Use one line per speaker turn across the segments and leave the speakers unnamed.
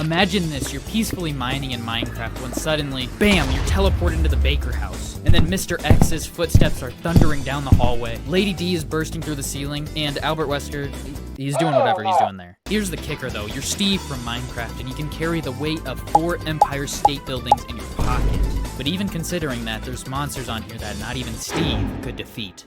Imagine this, you're peacefully mining in Minecraft when suddenly, bam, you're teleported into the Baker house. And then Mr. X's footsteps are thundering down the hallway. Lady D is bursting through the ceiling, and Albert Wesker, he's doing whatever he's doing there. Here's the kicker though, you're Steve from Minecraft, and you can carry the weight of 4 Empire State Buildings in your pocket. But even considering that, there's monsters on here that not even Steve could defeat.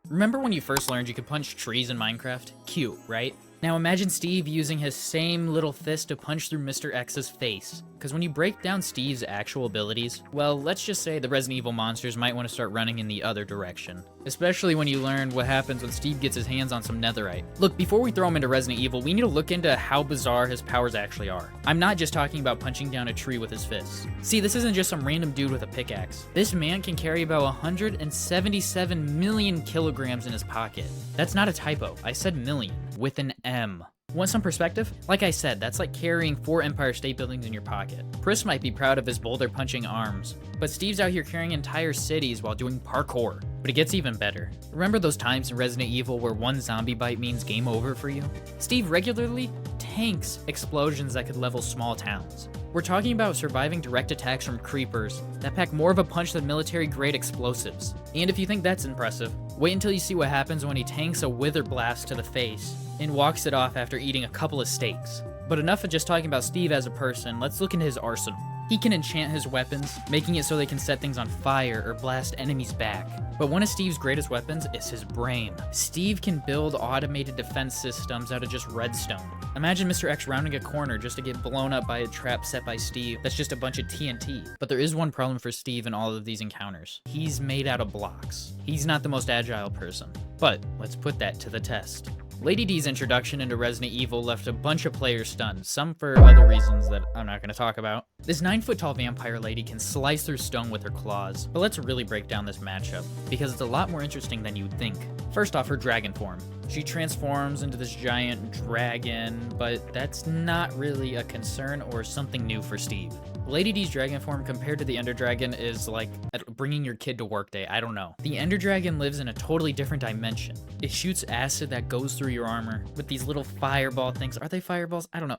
Remember when you first learned you could punch trees in Minecraft? Cute, right? Now imagine Steve using his same little fist to punch through Mr. X's face. Because when you break down Steve's actual abilities, well, let's just say the Resident Evil monsters might want to start running in the other direction. Especially when you learn what happens when Steve gets his hands on some netherite. Look, before we throw him into Resident Evil, we need to look into how bizarre his powers actually are. I'm not just talking about punching down a tree with his fists. See, this isn't just some random dude with a pickaxe. This man can carry about 177 million kilograms in his pocket. That's not a typo, I said million, with an M. Want some perspective? Like I said, that's like carrying 4 Empire State Buildings in your pocket. Chris might be proud of his boulder punching arms, but Steve's out here carrying entire cities while doing parkour. But it gets even better. Remember those times in Resident Evil where one zombie bite means game over for you? Steve regularly tanks explosions that could level small towns. We're talking about surviving direct attacks from creepers that pack more of a punch than military-grade explosives. And if you think that's impressive, wait until you see what happens when he tanks a wither blast to the face and walks it off after eating a couple of steaks. But enough of just talking about Steve as a person, let's look into his arsenal. He can enchant his weapons, making it so they can set things on fire or blast enemies back. But one of Steve's greatest weapons is his brain. Steve can build automated defense systems out of just redstone. Imagine Mr. X rounding a corner just to get blown up by a trap set by Steve that's just a bunch of TNT. But there is one problem for Steve in all of these encounters. He's made out of blocks. He's not the most agile person. But let's put that to the test. Lady D's introduction into Resident Evil left a bunch of players stunned, some for other reasons that I'm not going to talk about. This 9-foot-tall vampire lady can slice through stone with her claws, but let's really break down this matchup, because it's a lot more interesting than you'd think. First off, her dragon form. She transforms into this giant dragon, but that's not really a concern or something new for Steve. Lady D's dragon form compared to the Ender Dragon is like bringing your kid to work day, I don't know. The Ender Dragon lives in a totally different dimension. It shoots acid that goes through your armor with these little fireball things. Are they fireballs? I don't know.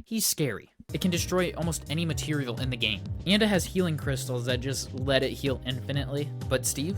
He's scary. It can destroy almost any material in the game. And it has healing crystals that just let it heal infinitely. But Steve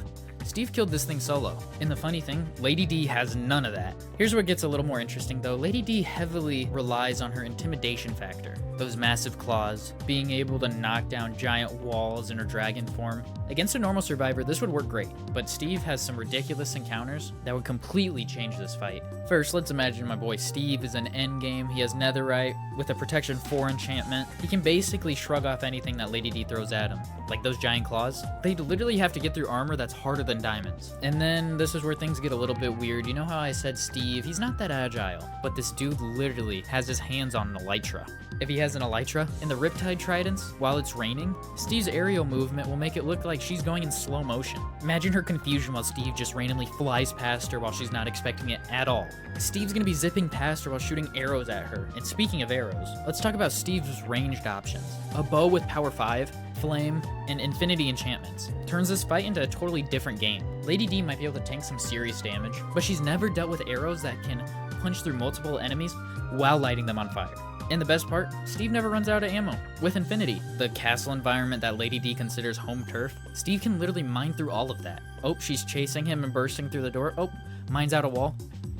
killed this thing solo. And the funny thing, Lady D has none of that. Here's where it gets a little more interesting though. Lady D heavily relies on her intimidation factor. Those massive claws, being able to knock down giant walls in her dragon form. Against a normal survivor, this would work great, but Steve has some ridiculous encounters that would completely change this fight. First, let's imagine my boy Steve is an endgame. He has netherite with a protection 4 enchantment. He can basically shrug off anything that Lady D throws at him, like those giant claws. They'd literally have to get through armor that's harder than diamonds. And then this is where things get a little bit weird. You know how I said Steve, he's not that agile, but this dude literally has his hands on an elytra. If he has an elytra in the Riptide Tridents while it's raining, Steve's aerial movement will make it look like she's going in slow motion. Imagine her confusion while Steve just randomly flies past her while she's not expecting it at all. Steve's gonna be zipping past her while shooting arrows at her. And speaking of arrows, let's talk about Steve's ranged options. A bow with power 5, flame, and infinity enchantments turns this fight into a totally different game. Lady D might be able to tank some serious damage, but she's never dealt with arrows that can punch through multiple enemies while lighting them on fire. And the best part, Steve never runs out of ammo. With Infinity, the castle environment that Lady D considers home turf, Steve can literally mine through all of that. Oh, she's chasing him and bursting through the door. Oh, mines out a wall,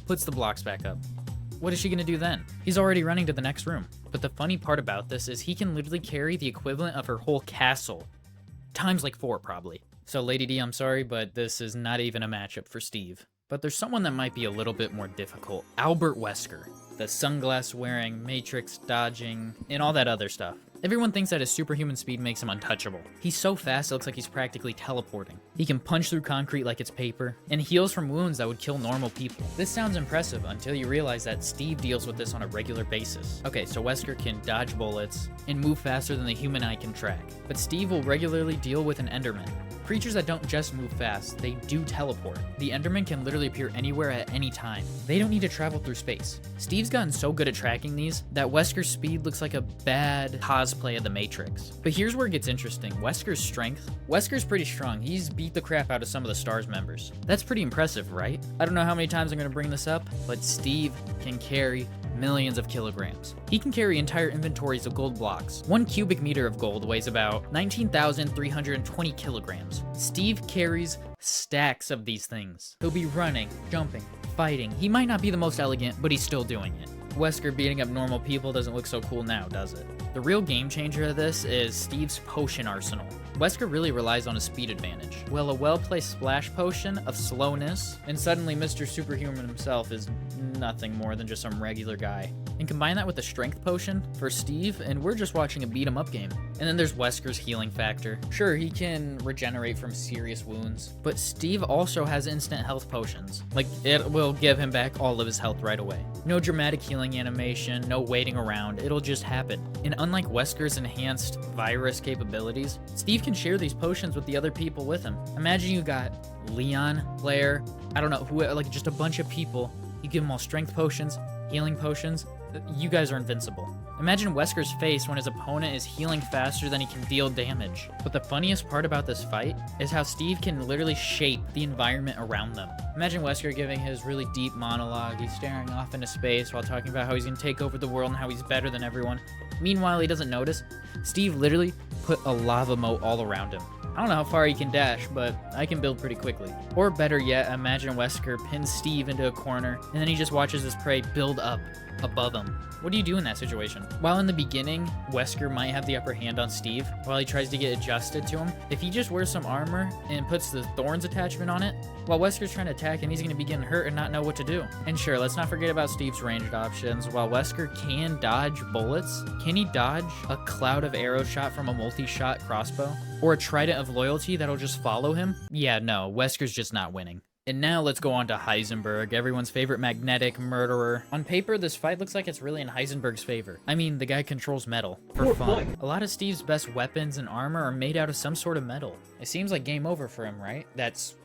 puts the blocks back up. What is she gonna do then? He's already running to the next room. But the funny part about this is he can literally carry the equivalent of her whole castle. Times like 4, probably. So Lady D, I'm sorry, but this is not even a matchup for Steve. But there's someone that might be a little bit more difficult. Albert Wesker. The sunglass wearing, matrix dodging, and all that other stuff. Everyone thinks that his superhuman speed makes him untouchable. He's so fast it looks like he's practically teleporting. He can punch through concrete like it's paper, and heals from wounds that would kill normal people. This sounds impressive until you realize that Steve deals with this on a regular basis. Okay, so Wesker can dodge bullets and move faster than the human eye can track. But Steve will regularly deal with an Enderman. Creatures that don't just move fast, they do teleport. The Enderman can literally appear anywhere at any time. They don't need to travel through space. Steve's gotten so good at tracking these that Wesker's speed looks like a bad cosplay cosplay of the Matrix. But here's where it gets interesting. Wesker's strength. Wesker's pretty strong. He's beat the crap out of some of the STARS members. That's pretty impressive, right? I don't know how many times I'm going to bring this up, but Steve can carry millions of kilograms. He can carry entire inventories of gold blocks. 1 cubic meter of gold weighs about 19,320 kilograms. Steve carries stacks of these things. He'll be running, jumping, fighting. He might not be the most elegant, but he's still doing it. Wesker beating up normal people doesn't look so cool now, does it? The real game changer of this is Steve's potion arsenal. Wesker really relies on his speed advantage. Well, a well-placed splash potion of slowness, and suddenly Mr. Superhuman himself is nothing more than just some regular guy. And combine that with the strength potion for Steve, and we're just watching a beat-em-up game. And then there's Wesker's healing factor. Sure, he can regenerate from serious wounds, but Steve also has instant health potions. Like, it will give him back all of his health right away. No dramatic healing animation, no waiting around, it'll just happen. And unlike Wesker's enhanced virus capabilities, Steve can share these potions with the other people with him. Imagine you got Leon, Blair, I don't know, who, like just a bunch of people. You give them all strength potions, healing potions. You guys are invincible. Imagine Wesker's face when his opponent is healing faster than he can deal damage. But the funniest part about this fight is how Steve can literally shape the environment around them. Imagine Wesker giving his really deep monologue. He's staring off into space while talking about how he's gonna take over the world and how he's better than everyone. Meanwhile, he doesn't notice. Steve literally put a lava moat all around him. I don't know how far he can dash, but I can build pretty quickly. Or better yet, imagine Wesker pins Steve into a corner, and then he just watches his prey build up above him. What do you do in that situation? While in the beginning, Wesker might have the upper hand on Steve while he tries to get adjusted to him. If he just wears some armor and puts the thorns attachment on it, while Wesker's trying to attack him, he's going to be getting hurt and not know what to do. And sure, let's not forget about Steve's ranged options. While Wesker can dodge bullets, can he dodge a cloud of arrow shot from a multi-shot crossbow? Or a trident of loyalty that'll just follow him? Yeah, no, Wesker's just not winning. And now let's go on to Heisenberg, everyone's favorite magnetic murderer. On paper, this fight looks like it's really in Heisenberg's favor. I mean, the guy controls metal for fun. A lot of Steve's best weapons and armor are made out of some sort of metal. It seems like game over for him, right? That's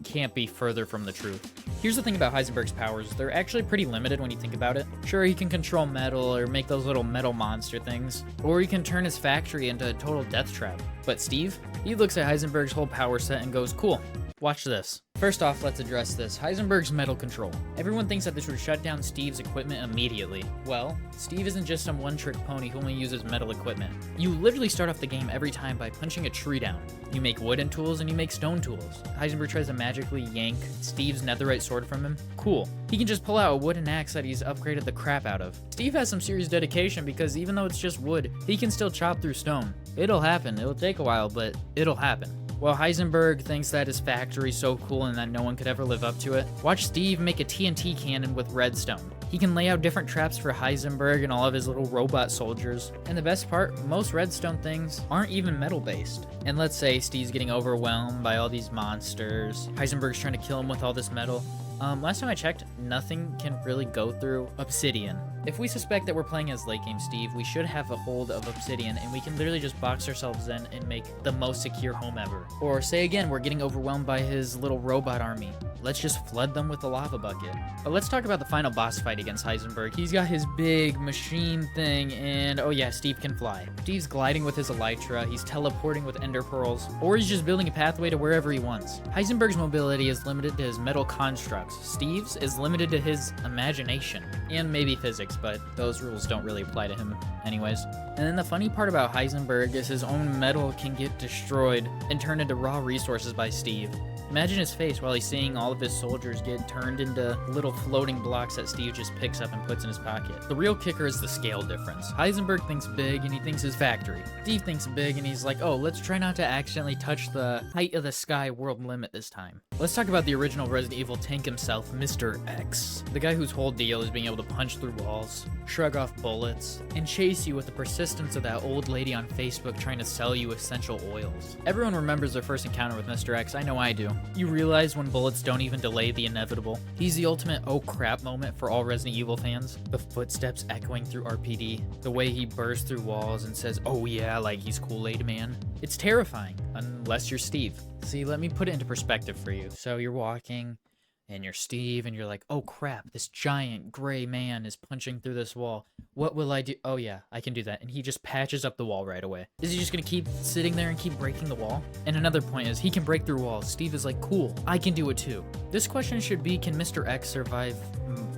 can't be further from the truth. Here's the thing about Heisenberg's powers. They're actually pretty limited when you think about it. Sure, he can control metal or make those little metal monster things, or he can turn his factory into a total death trap. But Steve, he looks at Heisenberg's whole power set and goes, cool, watch this. First off, let's address this. Heisenberg's metal control. Everyone thinks that this would shut down Steve's equipment immediately. Well, Steve isn't just some one-trick pony who only uses metal equipment. You literally start off the game every time by punching a tree down. You make wooden tools and you make stone tools. Heisenberg tries to magically yank Steve's netherite sword from him. Cool. He can just pull out a wooden axe that he's upgraded the crap out of. Steve has some serious dedication because even though it's just wood, he can still chop through stone. It'll happen. It'll take a while, but it'll happen. While Heisenberg thinks that his factory's so cool and that no one could ever live up to it, watch Steve make a TNT cannon with redstone. He can lay out different traps for Heisenberg and all of his little robot soldiers. And the best part, most redstone things aren't even metal-based. And let's say Steve's getting overwhelmed by all these monsters. Heisenberg's trying to kill him with all this metal. Last time I checked, nothing can really go through obsidian. If we suspect that we're playing as late game Steve, we should have a hold of obsidian and we can literally just box ourselves in and make the most secure home ever. Or say again, we're getting overwhelmed by his little robot army. Let's just flood them with a lava bucket. But let's talk about the final boss fight against Heisenberg. He's got his big machine thing and oh yeah, Steve can fly. Steve's gliding with his elytra, he's teleporting with ender pearls, or he's just building a pathway to wherever he wants. Heisenberg's mobility is limited to his metal constructs. Steve's is limited to his imagination and maybe physics, but those rules don't really apply to him anyways. And then the funny part about Heisenberg is his own metal can get destroyed and turned into raw resources by Steve. Imagine his face while he's seeing all of his soldiers get turned into little floating blocks that Steve just picks up and puts in his pocket. The real kicker is the scale difference. Heisenberg thinks big and he thinks his factory. Steve thinks big and he's like, oh, let's try not to accidentally touch the height of the sky world limit this time. Let's talk about the original Resident Evil tank himself, Mr. X. The guy whose whole deal is being able to punch through walls, shrug off bullets, and chase you with the persistence of that old lady on Facebook trying to sell you essential oils. Everyone remembers their first encounter with Mr. X, I know I do. You realize when bullets don't even delay the inevitable. He's the ultimate oh crap moment for all Resident Evil fans. The footsteps echoing through RPD, the way he bursts through walls and says, oh yeah, like he's Kool-Aid Man. It's terrifying, unless you're Steve. See, let me put it into perspective for you. So you're walking, and you're Steve, and you're like, oh crap, this giant gray man is punching through this wall. What will I do? Oh yeah, I can do that. And he just patches up the wall right away. Is he just gonna keep sitting there and keep breaking the wall? And another point is, he can break through walls. Steve is like, cool, I can do it too. This question should be, can Mr. X survive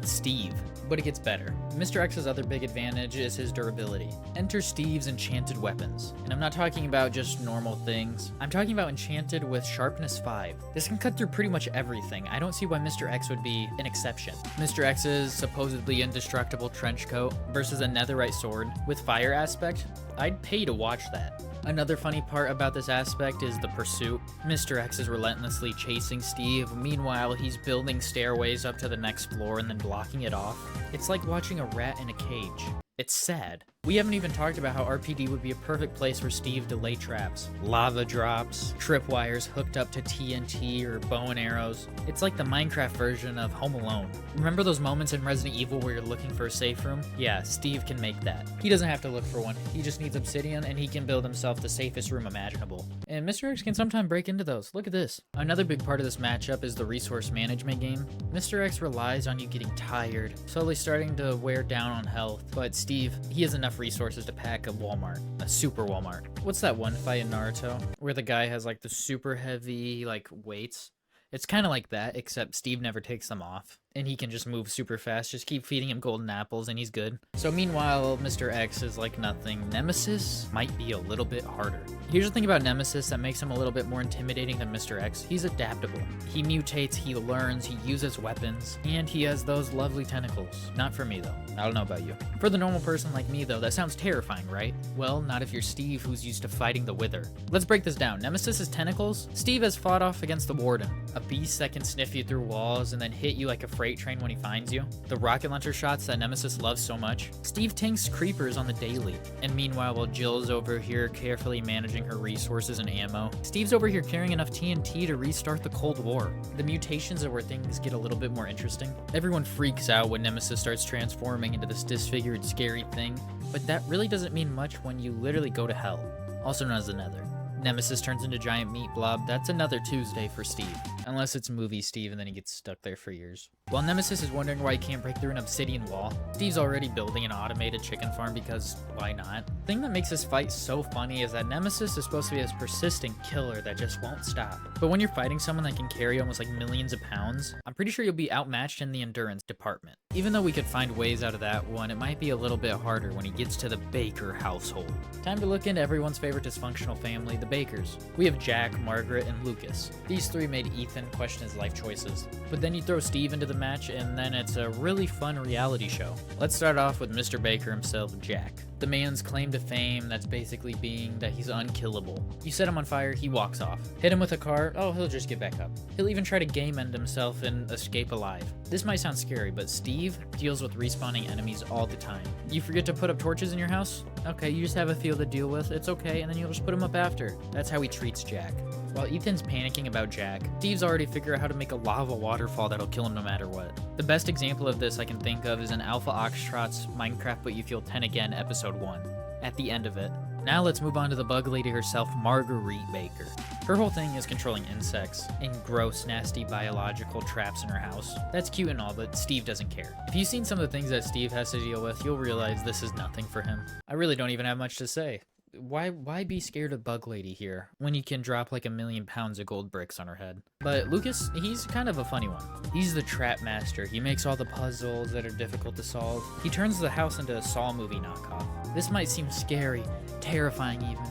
Steve? But it gets better. Mr. X's other big advantage is his durability. Enter Steve's enchanted weapons. And I'm not talking about just normal things. I'm talking about enchanted with sharpness 5. This can cut through pretty much everything. I don't see why Mr. X would be an exception. Mr. X's supposedly indestructible trench coat versus a netherite sword with fire aspect, I'd pay to watch that. Another funny part about this aspect is the pursuit. Mr. X is relentlessly chasing Steve, meanwhile he's building stairways up to the next floor and then blocking it off. It's like watching a rat in a cage. It's sad. We haven't even talked about how RPD would be a perfect place for Steve to lay traps. Lava drops, tripwires hooked up to TNT or bow and arrows. It's like the Minecraft version of Home Alone. Remember those moments in Resident Evil where you're looking for a safe room? Yeah, Steve can make that. He doesn't have to look for one. He just needs obsidian and he can build himself the safest room imaginable. And Mr. X can sometimes break into those. Look at this. Another big part of this matchup is the resource management game. Mr. X relies on you getting tired, slowly starting to wear down on health, but Steve, he has enough resources to pack a Walmart, a super Walmart. What's that one fight in Naruto where the guy has like the super heavy like weights? It's kind of like that, except Steve never takes them off, and he can just move super fast. Just keep feeding him golden apples and he's good. So meanwhile, Mr. X is like nothing. Nemesis might be a little bit harder. Here's the thing about Nemesis that makes him a little bit more intimidating than Mr. X. He's adaptable. He mutates, he learns, he uses weapons, and he has those lovely tentacles. Not for me though. I don't know about you. For the normal person like me though, that sounds terrifying, right? Well, not if you're Steve, who's used to fighting the Wither. Let's break this down. Nemesis's tentacles? Steve has fought off against the Warden, a beast that can sniff you through walls and then hit you like a freight train when he finds you. The rocket launcher shots that Nemesis loves so much. Steve tanks creepers on the daily. And meanwhile, while Jill's over here carefully managing her resources and ammo, Steve's over here carrying enough TNT to restart the Cold War. The mutations are where things get a little bit more interesting. Everyone freaks out when Nemesis starts transforming into this disfigured, scary thing, but that really doesn't mean much when you literally go to hell, also known as the Nether. Nemesis turns into giant meat blob. That's another Tuesday for Steve. Unless it's movie Steve and then he gets stuck there for years. While Nemesis is wondering why he can't break through an obsidian wall, Steve's already building an automated chicken farm because why not? The thing that makes this fight so funny is that Nemesis is supposed to be this persistent killer that just won't stop. But when you're fighting someone that can carry almost like millions of pounds, I'm pretty sure you'll be outmatched in the endurance department. Even though we could find ways out of that one, it might be a little bit harder when he gets to the Baker household. Time to look into everyone's favorite dysfunctional family, the Bakers. We have Jack, Margaret, and Lucas. These three made Ethan question his life choices. But then you throw Steve into the match and then it's a really fun reality show. Let's start off with Mr. Baker himself, Jack. The man's claim to fame that's basically being that he's unkillable. You set him on fire, he walks off. Hit him with a car, oh, he'll just get back up. He'll even try to game end himself and escape alive. This might sound scary, but Steve deals with respawning enemies all the time. You forget to put up torches in your house? Okay, you just have a field to deal with, it's okay, and then you'll just put them up after. That's how he treats Jack. While Ethan's panicking about Jack, Steve's already figured out how to make a lava waterfall that'll kill him no matter what. The best example of this I can think of is in Alpha Oxtrot's Minecraft But You Feel 10 Again episode 1. At the end of it. Now let's move on to the bug lady herself, Marguerite Baker. Her whole thing is controlling insects and gross, nasty biological traps in her house. That's cute and all, but Steve doesn't care. If you've seen some of the things that Steve has to deal with, you'll realize this is nothing for him. I really don't even have much to say. Why be scared of Bug Lady here when you can drop like 1,000,000 pounds of gold bricks on her head? But Lucas, he's kind of a funny one. He's the trap master. He makes all the puzzles that are difficult to solve. He turns the house into a Saw movie knockoff. This might seem scary, terrifying even.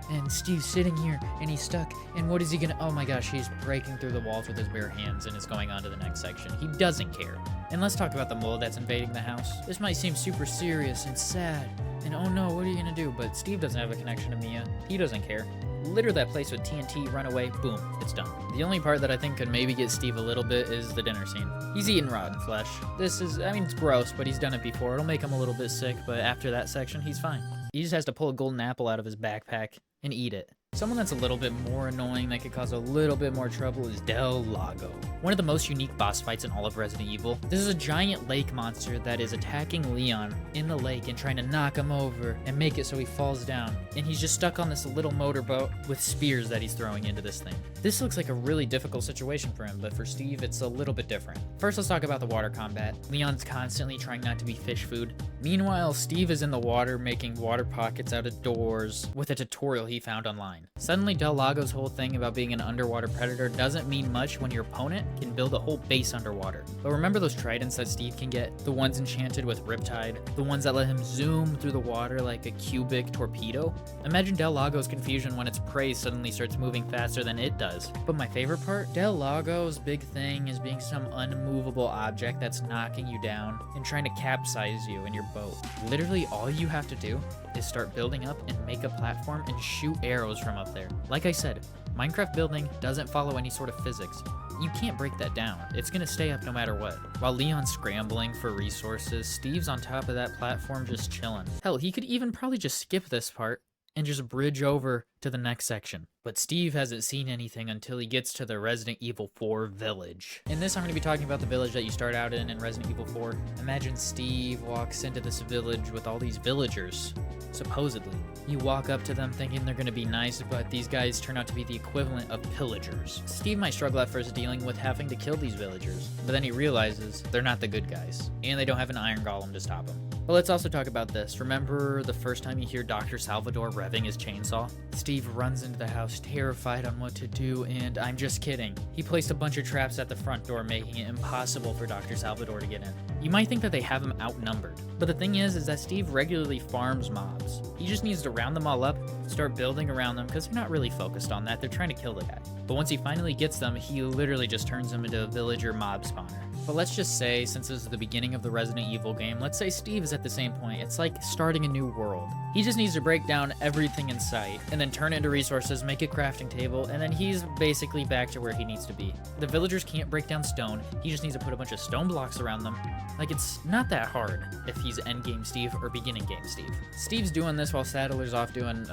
And Steve's sitting here and he's stuck. And what is he gonna? Oh my gosh, he's breaking through the walls with his bare hands and is going on to the next section. He doesn't care. And let's talk about the mold that's invading the house. This might seem super serious and sad. And oh no, what are you gonna do? But Steve doesn't have a connection to Mia. He doesn't care. Litter that place with TNT, run away, boom, it's done. The only part that I think could maybe get Steve a little bit is the dinner scene. He's eating rotten flesh. This is, I mean, it's gross, but he's done it before. It'll make him a little bit sick, but after that section, he's fine. He just has to pull a golden apple out of his backpack and eat it. Someone that's a little bit more annoying that could cause a little bit more trouble is Del Lago. One of the most unique boss fights in all of Resident Evil. This is a giant lake monster that is attacking Leon in the lake and trying to knock him over and make it so he falls down. And he's just stuck on this little motorboat with spears that he's throwing into this thing. This looks like a really difficult situation for him, but for Steve, it's a little bit different. First, let's talk about the water combat. Leon's constantly trying not to be fish food. Meanwhile, Steve is in the water making water pockets out of doors with a tutorial he found online. Suddenly, Del Lago's whole thing about being an underwater predator doesn't mean much when your opponent can build a whole base underwater. But remember those tridents that Steve can get? The ones enchanted with Riptide? The ones that let him zoom through the water like a cubic torpedo? Imagine Del Lago's confusion when its prey suddenly starts moving faster than it does. But my favorite part? Del Lago's big thing is being some unmovable object that's knocking you down and trying to capsize you in your boat. Literally all you have to do is start building up and make a platform and shoot arrows from up there. Like I said, Minecraft building doesn't follow any sort of physics. You can't break that down. It's gonna stay up no matter what. While Leon's scrambling for resources, Steve's on top of that platform just chilling. Hell, he could even probably just skip this part and just bridge over to the next section. But Steve hasn't seen anything until he gets to the Resident Evil 4 village. In this, I'm going to be talking about the village that you start out in Resident Evil 4. Imagine Steve walks into this village with all these villagers, supposedly. You walk up to them thinking they're going to be nice, but these guys turn out to be the equivalent of pillagers. Steve might struggle at first dealing with having to kill these villagers, but then he realizes they're not the good guys, and they don't have an iron golem to stop them. But let's also talk about this. Remember the first time you hear Dr. Salvador revving his chainsaw? Steve runs into the house terrified on what to do, and I'm just kidding. He placed a bunch of traps at the front door, making it impossible for Dr. Salvador to get in. You might think that they have him outnumbered, but the thing is that Steve regularly farms mobs. He just needs to round them all up, start building around them, because they're not really focused on that, they're trying to kill the guy. But once he finally gets them, he literally just turns them into a villager mob spawner. But let's just say, since this is the beginning of the Resident Evil game, let's say Steve is at the same point. It's like starting a new world. He just needs to break down everything in sight, and then turn it into resources, make a crafting table, and then he's basically back to where he needs to be. The villagers can't break down stone, he just needs to put a bunch of stone blocks around them. Like, it's not that hard if he's endgame Steve or beginning game Steve. Steve's doing this while Saddler's off doing,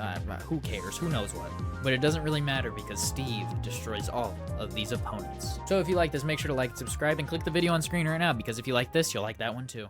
who cares, who knows what. But it doesn't really matter because Steve destroys all of these opponents. So if you like this, make sure to like and subscribe and click the video on screen right now, because if you like this, you'll like that one too.